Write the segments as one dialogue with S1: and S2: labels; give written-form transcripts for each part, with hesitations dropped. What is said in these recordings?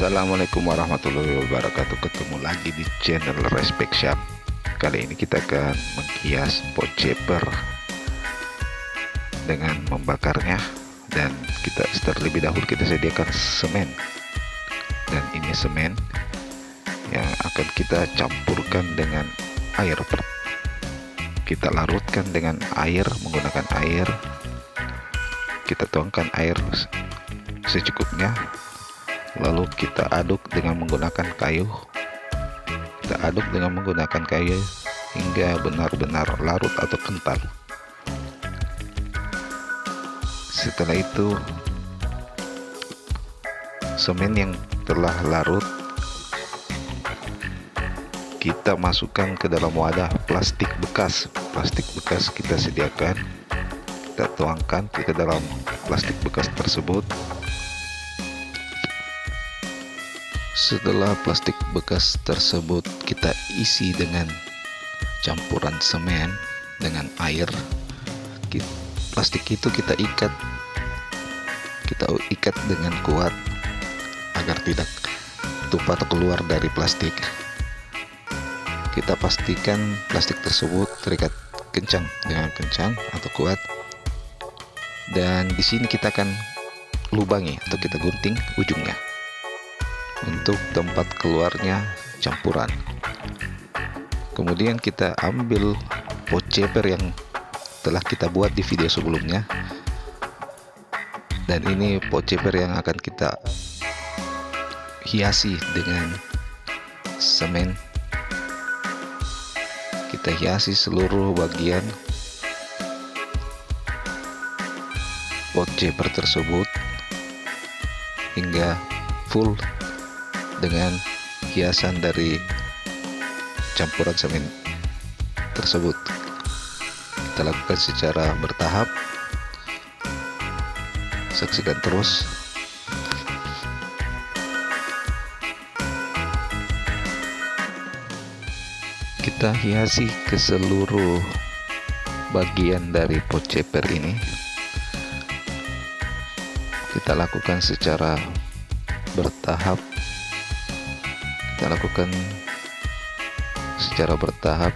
S1: Assalamualaikum warahmatullahi wabarakatuh. Ketemu lagi di channel Respect Shop. Kali ini kita akan menghias pot ceper dengan membakarnya. Dan kita terlebih dahulu kita sediakan semen. Dan ini semen yang akan kita campurkan dengan air. Kita larutkan dengan air, menggunakan air. Kita tuangkan air secukupnya. Lalu kita aduk dengan menggunakan kayu. Kita aduk dengan menggunakan kayu hingga benar-benar larut atau kental. Setelah itu, semen yang telah larut kita masukkan ke dalam wadah plastik bekas. Plastik bekas kita sediakan. Kita tuangkan ke dalam plastik bekas tersebut. Setelah plastik bekas tersebut kita isi dengan campuran semen dengan air, plastik itu kita ikat dengan kuat agar tidak tumpah atau keluar dari plastik. Kita pastikan plastik tersebut terikat kencang dengan kencang atau kuat, dan di sini kita akan lubangi atau kita gunting ujungnya untuk tempat keluarnya campuran. Kemudian kita ambil pot ceper yang telah kita buat di video sebelumnya, dan ini pot ceper yang akan kita hiasi dengan semen. Kita hiasi seluruh bagian pot ceper tersebut hingga full dengan hiasan dari campuran semen tersebut. Kita lakukan secara bertahap. Saksikan terus. Kita hiasi ke seluruh bagian dari pot ceper ini. Kita lakukan secara bertahap. Kita lakukan secara bertahap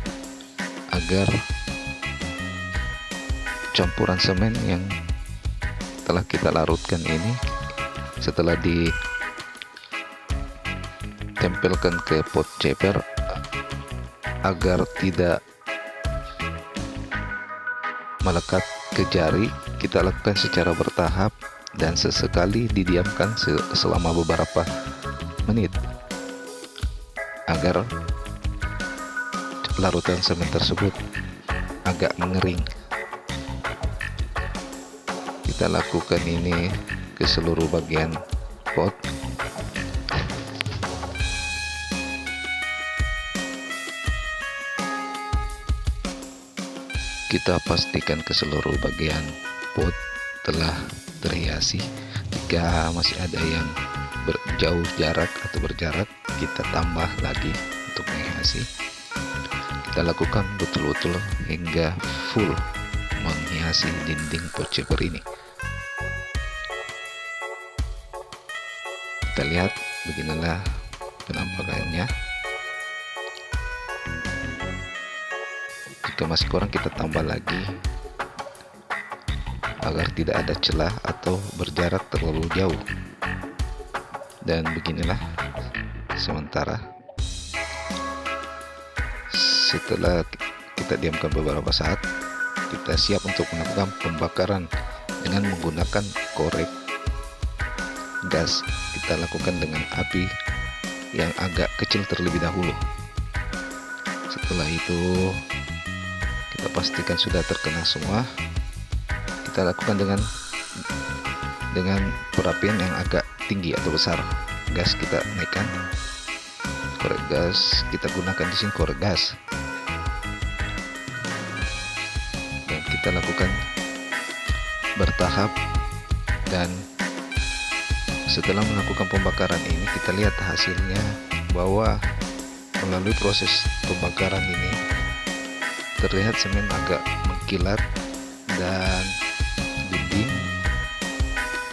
S1: agar campuran semen yang telah kita larutkan ini setelah ditempelkan ke pot ceper agar tidak melekat ke jari, kita lakukan secara bertahap dan sesekali didiamkan selama beberapa menit agar larutan semen tersebut agak mengering. Kita lakukan ini ke seluruh bagian pot. Kita pastikan ke seluruh bagian pot telah terhiasi. Jika masih ada yang jauh jarak atau berjarak, kita tambah lagi untuk menghiasi. Kita lakukan betul-betul hingga full menghiasi dinding pot ceper ini. Kita lihat beginilah penampakannya. Jika masih kurang kita tambah lagi agar tidak ada celah atau berjarak terlalu jauh. Dan beginilah sementara. Setelah kita diamkan beberapa saat, kita siap untuk melakukan pembakaran dengan menggunakan korek gas. Kita lakukan dengan api yang agak kecil terlebih dahulu. Setelah itu kita pastikan sudah terkena semua. Kita lakukan dengan perapian yang agak tinggi atau besar. Gas kita naikkan. Korek gas kita gunakan di sini korek gas. Dan kita lakukan bertahap, dan setelah melakukan pembakaran ini kita lihat hasilnya bahwa melalui proses pembakaran ini terlihat semen agak mengkilat dan dinding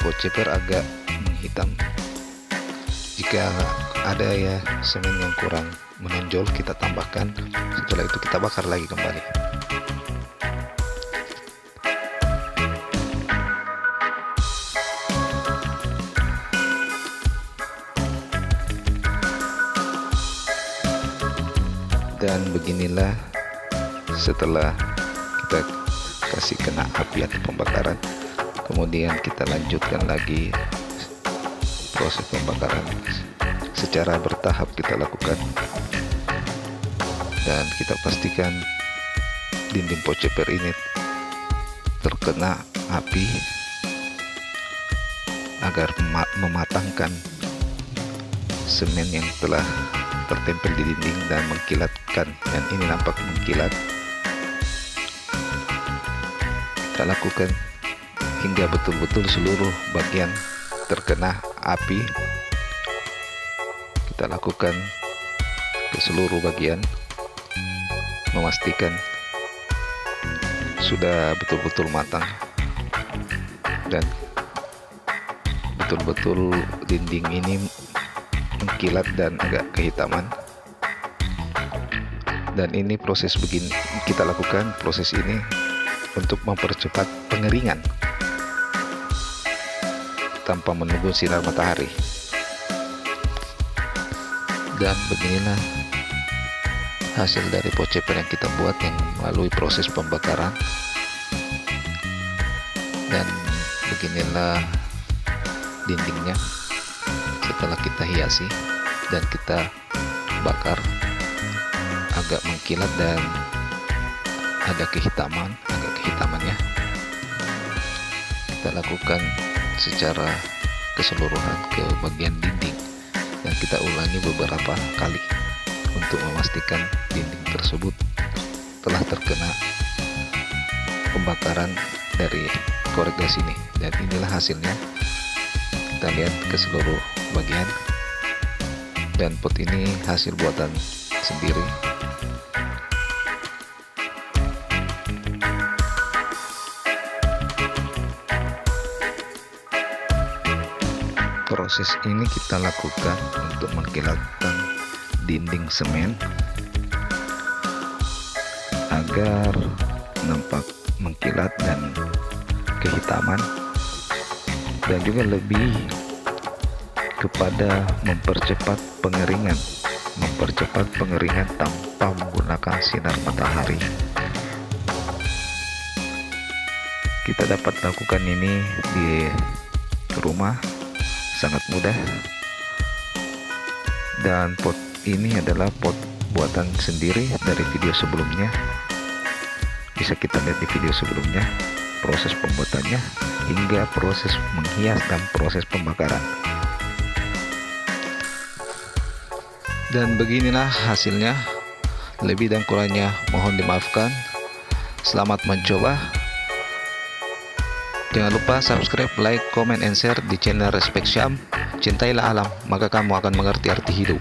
S1: pot ceper agak menghitam. Jika ada ya semen yang kurang menonjol, kita tambahkan. Setelah itu kita bakar lagi kembali. Dan beginilah setelah kita kasih kena api atau pembakaran, kemudian kita lanjutkan lagi proses pembakaran secara bertahap kita lakukan, dan kita pastikan dinding poceper ini terkena api agar mematangkan semen yang telah tertempel di dinding dan mengkilatkan. Dan ini nampak mengkilat. Kita lakukan hingga betul-betul seluruh bagian terkena api. Kita lakukan ke seluruh bagian, memastikan sudah betul-betul matang dan betul-betul dinding ini mengkilat dan agak kehitaman. Dan ini proses begini kita lakukan, proses ini untuk mempercepat pengeringan tanpa menunggu sinar matahari. Dan beginilah hasil dari poceper yang kita buat yang melalui proses pembakaran. Dan beginilah dindingnya setelah kita hiasi dan kita bakar, agak mengkilat dan ada kehitamannya. Kita lakukan secara keseluruhan ke bagian dinding dan kita ulangi beberapa kali untuk memastikan dinding tersebut telah terkena pembakaran dari korek gas ini. Dan inilah hasilnya. Kita lihat ke seluruh bagian, dan pot ini hasil buatan sendiri. Proses ini kita lakukan untuk mengkilatkan dinding semen agar nampak mengkilat dan kehitaman, dan juga lebih kepada mempercepat pengeringan tanpa menggunakan sinar matahari. Kita dapat lakukan ini di rumah sangat mudah, dan pot ini adalah pot buatan sendiri dari video sebelumnya. Bisa kita lihat di video sebelumnya proses pembuatannya hingga proses menghias dan proses pembakaran. Dan beginilah hasilnya. Lebih dan kurangnya mohon dimaafkan. Selamat mencoba. Jangan lupa subscribe, like, comment, and share di channel Respect Syam. Cintailah alam, maka kamu akan mengerti arti hidup.